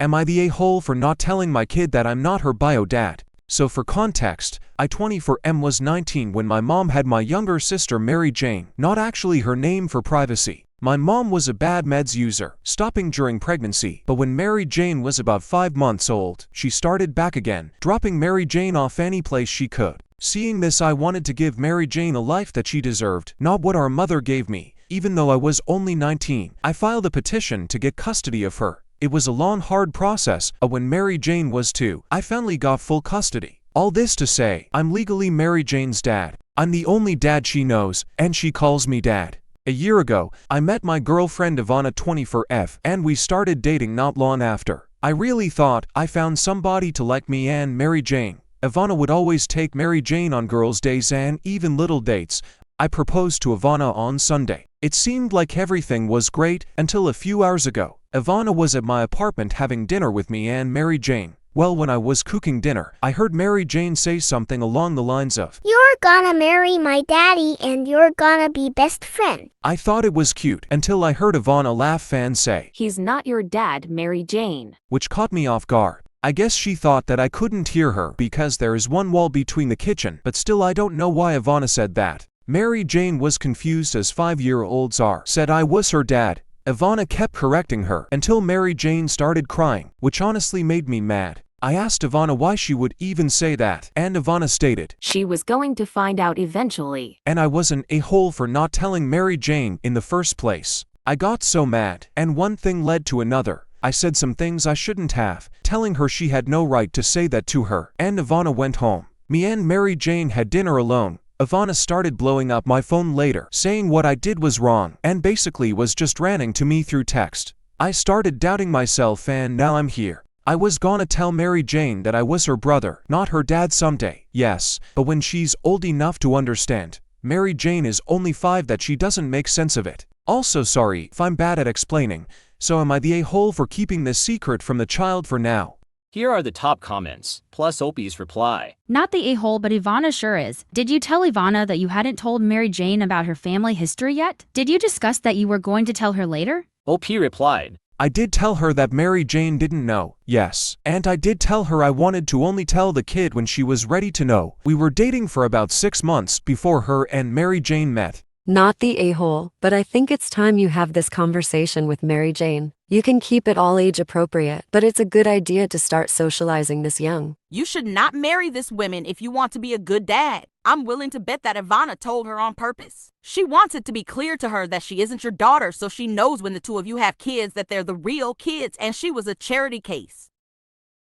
Am I the a-hole for not telling my kid that I'm not her bio dad? So for context, I 24M was 19 when my mom had my younger sister Mary Jane, not actually her name for privacy. My mom was a bad meds user, stopping during pregnancy, but when Mary Jane was about 5 months old, she started back again, dropping Mary Jane off any place she could. Seeing this, I wanted to give Mary Jane a life that she deserved, not what our mother gave me. Even though I was only 19, I filed a petition to get custody of her. It was a long, hard process, but when Mary Jane was 2, I finally got full custody. All this to say, I'm legally Mary Jane's dad. I'm the only dad she knows, and she calls me dad. A year ago, I met my girlfriend Ivana 24F, and we started dating not long after. I really thought I found somebody to like me and Mary Jane. Ivana would always take Mary Jane on girls' days and even little dates. I proposed to Ivana on Sunday. It seemed like everything was great until a few hours ago. Ivana was at my apartment having dinner with me and Mary Jane. Well, when I was cooking dinner, I heard Mary Jane say something along the lines of, "You're gonna marry my daddy and you're gonna be best friend." I thought it was cute until I heard Ivana laugh and say, "He's not your dad, Mary Jane," which caught me off guard. I guess she thought that I couldn't hear her because there is one wall between the kitchen, but still I don't know why Ivana said that. Mary Jane was confused as 5-year-olds are, said I was her dad. Ivana kept correcting her until Mary Jane started crying, which honestly made me mad. I asked Ivana why she would even say that, and Ivana stated, "She was going to find out eventually." And I was an a-hole for not telling Mary Jane in the first place. I got so mad, and one thing led to another. I said some things I shouldn't have, telling her she had no right to say that to her, and Ivana went home. Me and Mary Jane had dinner alone. Ivana started blowing up my phone later, saying what I did was wrong, and basically was just ranting to me through text. I started doubting myself, and now I'm here. I was gonna tell Mary Jane that I was her brother, not her dad someday, yes, but when she's old enough to understand. Mary Jane is only 5 that she doesn't make sense of it. Also sorry if I'm bad at explaining, so am I the a-hole for keeping this secret from the child for now? Here are the top comments, plus Opie's reply. Not the a-hole, but Ivana sure is. Did you tell Ivana that you hadn't told Mary Jane about her family history yet? Did you discuss that you were going to tell her later? Opie replied, I did tell her that Mary Jane didn't know, yes. And I did tell her I wanted to only tell the kid when she was ready to know. We were dating for about 6 months before her and Mary Jane met. Not the a-hole, but I think it's time you have this conversation with Mary Jane. You can keep it all age appropriate, but it's a good idea to start socializing this young. You should not marry this woman if you want to be a good dad. I'm willing to bet that Ivana told her on purpose. She wants it to be clear to her that she isn't your daughter, so she knows when the two of you have kids that they're the real kids and she was a charity case.